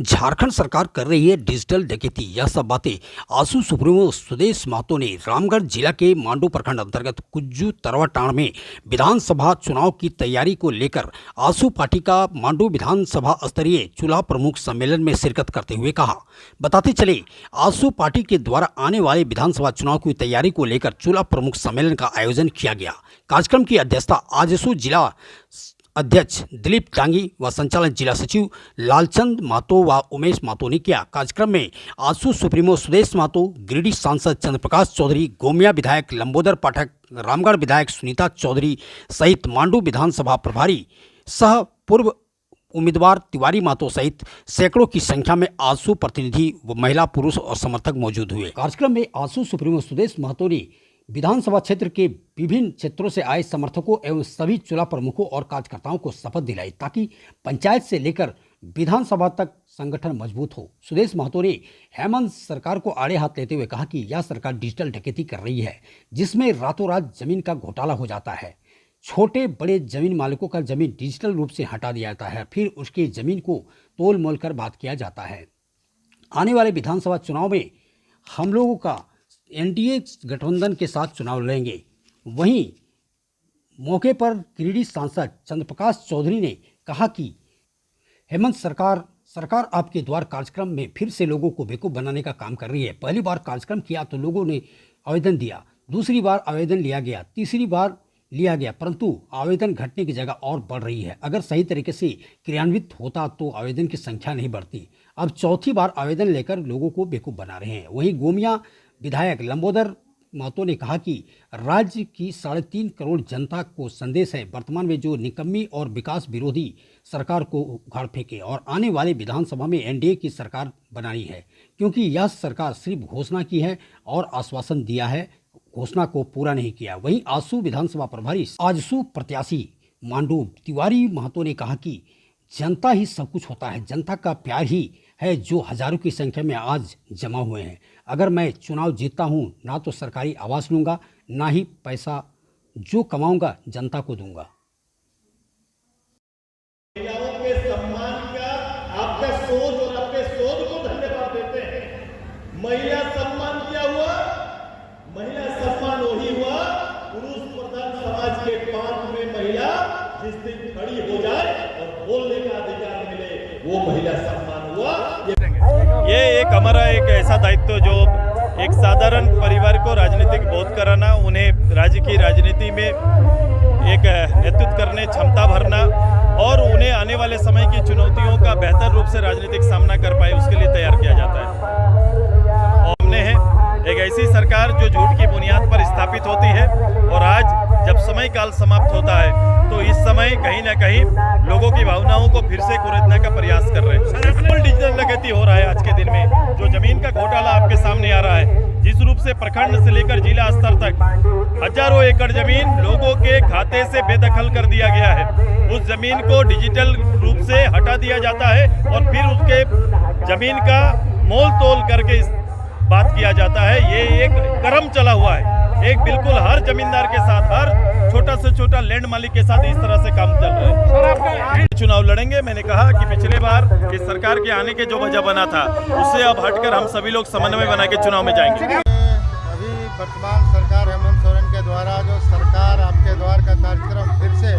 झारखंड सरकार कर रही है डिजिटल डकैती। यह सब बातें आसू सुप्रीमो सुदेश महतो ने रामगढ़ जिला के मांडू प्रखंड अंतर्गत कुज्जू तरवाटाण में विधानसभा चुनाव की तैयारी को लेकर आसू पार्टी का मांडू विधानसभा स्तरीय चुनाव प्रमुख सम्मेलन में शिरकत करते हुए कहा। बताते चले, आसू पार्टी के द्वारा आने वाले विधानसभा चुनाव की तैयारी को लेकर चुनाव प्रमुख सम्मेलन का आयोजन किया गया। कार्यक्रम की अध्यक्षता आजसू जिला अध्यक्ष दिलीप डांगी व संचालक जिला सचिव लालचंद महतो व उमेश महतो ने किया। कार्यक्रम में आसू सुप्रीमो सुदेश महतो, गिरिडीह सांसद चंद्रप्रकाश चौधरी, गोमिया विधायक लंबोदर पाठक, रामगढ़ विधायक सुनीता चौधरी सहित मांडू विधानसभा प्रभारी सह पूर्व उम्मीदवार तिवारी महतो सहित सैकड़ों की संख्या में आसू प्रतिनिधि व महिला, पुरुष और समर्थक मौजूद हुए। कार्यक्रम में आसू सुप्रीमो सुदेश महतो ने विधानसभा क्षेत्र के विभिन्न क्षेत्रों से आए समर्थकों एवं सभी चुनाव प्रमुखों और कार्यकर्ताओं को शपथ दिलाई ताकि पंचायत से लेकर विधानसभा तक संगठन मजबूत हो। सुदेश महतो ने हेमंत सरकार को आड़े हाथ लेते हुए कहा कि यह सरकार डिजिटल डकैती कर रही है, जिसमें रातों रात जमीन का घोटाला हो जाता है। छोटे बड़े जमीन मालिकों का जमीन डिजिटल रूप से हटा दिया जाता है, फिर उसकी जमीन को तोल मोल कर बात किया जाता है। आने वाले विधानसभा चुनाव में हम लोगों का एनडीए गठबंधन के साथ चुनाव लड़ेंगे। वहीं मौके पर गिरिडीह सांसद चंद्रप्रकाश चौधरी ने कहा कि हेमंत सरकार आपके द्वार कार्यक्रम में फिर से लोगों को बेवकूफ़ बनाने का काम कर रही है। पहली बार कार्यक्रम किया तो लोगों ने आवेदन दिया, दूसरी बार आवेदन लिया गया, तीसरी बार लिया गया, परंतु आवेदन घटने की जगह और बढ़ रही है। अगर सही तरीके से क्रियान्वित होता तो आवेदन की संख्या नहीं बढ़ती। अब चौथी बार आवेदन लेकर लोगों को बेवकूफ़ बना रहे हैं। वहीं गोमिया विधायक लंबोदर महतो ने कहा कि राज्य की 3.5 करोड़ जनता को संदेश है, वर्तमान में जो निकम्मी और विकास विरोधी सरकार को उखाड़ फेंके और आने वाले विधानसभा में एनडीए की सरकार बनानी है, क्योंकि यह सरकार सिर्फ घोषणा की है और आश्वासन दिया है, घोषणा को पूरा नहीं किया। वहीं आसू विधानसभा प्रभारी आजसू प्रत्याशी मांडू तिवारी महतो ने कहा कि जनता ही सब कुछ होता है, जनता का प्यार ही है जो हजारों की संख्या में आज जमा हुए हैं। अगर मैं चुनाव जीतता हूं, ना तो सरकारी आवास लूंगा, ना ही पैसा जो कमाऊंगा जनता को दूंगा। महिलाओं के सम्मान का आपका सोच और आपके सोच को धन्यवाद देते हैं। महिला सम्मान क्या हुआ? महिला सम्मान वही हुआ पुरुष प्रधान समाज के पांच में महिला जिस दिन खड़ी हो जाए और बोलने का अधिकार मिले, वो महिला सम्मान हुआ। ये एक हमारा एक ऐसा दायित्व जो एक साधारण परिवार को राजनीतिक बोध कराना, उन्हें राज्य की राजनीति में एक नेतृत्व करने क्षमता भरना और उन्हें आने वाले समय की चुनौतियों का बेहतर रूप से राजनीतिक सामना कर पाए, उसके लिए तैयार किया जाता है। और हमने है एक ऐसी सरकार जो झूठ की बुनियाद पर स्थापित होती है और आज जब समय काल समाप्त होता है तो इस समय कहीं ना कहीं लोगों की भावनाओं को फिर से कुरेदने का प्रयास कर रहे हैं। फुल डिजिटल डकैती हो रहा है आज के दिन में। जो जमीन का घोटाला आपके सामने आ रहा है, जिस रूप से प्रखंड से लेकर जिला स्तर तक हजारों एकड़ जमीन लोगों के खाते से बेदखल कर दिया गया है, उस जमीन को डिजिटल रूप से हटा दिया जाता है और फिर उसके जमीन का मोल तोल करके बात किया जाता है। ये एक क्रम चला हुआ है, एक बिल्कुल हर जमींदार के साथ, हर छोटा से छोटा लैंड मालिक के साथ इस तरह से काम चल रहा है। चुनाव लड़ेंगे। मैंने कहा कि पिछले बार इस सरकार के आने के जो वजह बना था, उससे अब हटकर हम सभी लोग समन्वय बना के चुनाव में जाएंगे। अभी वर्तमान सरकार हेमंत सोरेन के द्वारा जो सरकार आपके द्वार का कार्यक्रम फिर से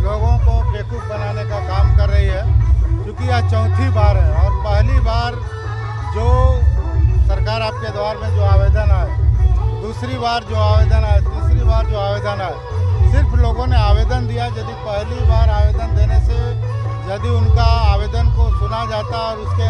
लोगों को बेवकूफ़ बनाने का काम कर रही है, क्योंकि यह चौथी बार है और पहली बार जो सरकार आपके द्वार में जो आवेदन आए, दूसरी बार जो आवेदन आए, तीसरी बार जो आवेदन आए, सिर्फ लोगों ने आवेदन दिया। यदि पहली बार आवेदन देने से यदि उनका आवेदन को सुना जाता और उसके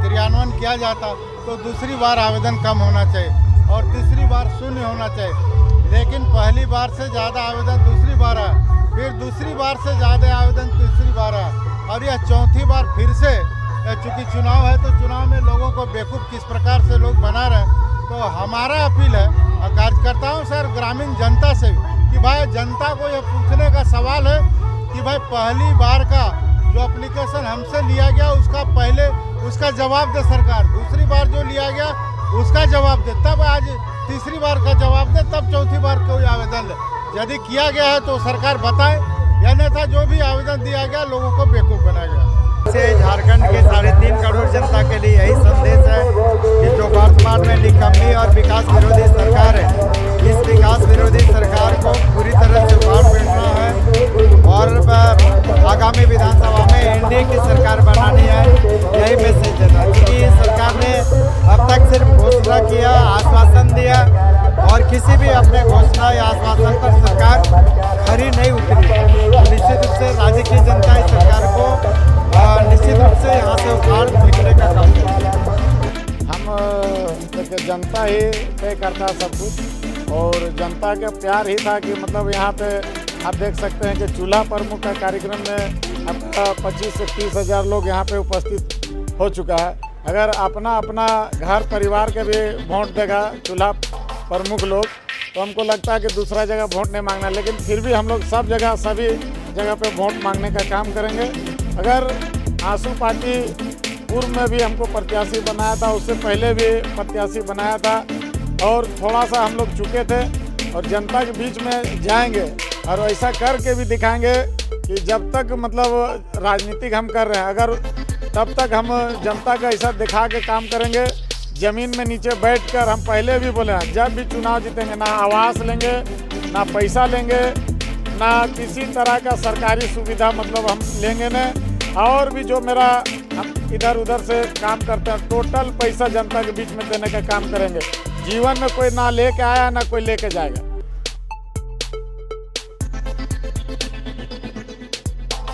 क्रियान्वयन किया जाता तो दूसरी बार आवेदन कम होना चाहिए और तीसरी बार शून्य होना चाहिए। लेकिन पहली बार से ज़्यादा आवेदन दूसरी बार आया, फिर दूसरी बार से ज़्यादा आवेदन तीसरी बार आया और यह चौथी बार फिर से। चूँकि चुनाव है तो चुनाव में लोगों को बेवकूफ़ किस प्रकार से लोग बना रहे हैं, तो हमारा अपील है कार्यकर्ताओं से और ग्रामीण जनता से कि भाई जनता को यह पूछने का सवाल है कि भाई पहली बार का जो एप्लीकेशन हमसे लिया गया उसका पहले उसका जवाब दे सरकार, दूसरी बार जो लिया गया उसका जवाब दे, तब आज तीसरी बार का जवाब दे, तब चौथी बार कोई आवेदन ले। यदि किया गया है तो सरकार बताए, या अन्यथा जो भी आवेदन दिया गया लोगों को बेवकूफ़ बनाया गया। से झारखंड के 3.5 करोड़ जनता के लिए यही संदेश है कि जो वर्तमान में निकम्मी और विकास विरोधी सरकार है, इस विकास विरोधी सरकार को पूरी तरह से उखाड़ फेंकना है और आगामी विधानसभा में एनडीए की सरकार बनानी है, यही मैसेज देना। क्योंकि सरकार ने अब तक सिर्फ घोषणा किया, आश्वासन दिया और किसी भी अपने घोषणा या आश्वासन पर सरकार खरी नहीं उतरी। तो निश्चित रूप से राज्य की जनता इस सरकार को निश्चित रूप से यहाँ से उखाड़ फेंकने का काम करेगी। हम जनता ही तय करता सब कुछ और जनता का प्यार ही था कि मतलब यहाँ पे आप देख सकते हैं कि चूल्हा प्रमुख का कार्यक्रम में आपका 25 से 30 हज़ार लोग यहाँ पे उपस्थित हो चुका है। अगर अपना अपना घर परिवार के भी वोट देगा चूल्हा प्रमुख लोग तो हमको लगता है कि दूसरा जगह वोट नहीं मांगना, लेकिन फिर भी हम लोग सब जगह सभी जगह पे वोट मांगने का काम करेंगे। अगर आंसू पार्टी पूर्व में भी हमको प्रत्याशी बनाया था, उससे पहले भी प्रत्याशी बनाया था और थोड़ा सा हम लोग चुके थे और जनता के बीच में जाएंगे और ऐसा करके भी दिखाएंगे कि जब तक मतलब राजनीतिक हम कर रहे हैं, अगर तब तक हम जनता का ऐसा दिखा के काम करेंगे। ज़मीन में नीचे बैठकर हम पहले भी बोले हैं, जब भी चुनाव जीतेंगे ना आवास लेंगे, ना पैसा लेंगे, ना किसी तरह का सरकारी सुविधा मतलब हम लेंगे नहीं। और भी जो मेरा हम इधर उधर से काम करते हैं, टोटल पैसा जनता के बीच में देने का काम करेंगे। जीवन में कोई ना लेके आया ना कोई लेके जाएगा।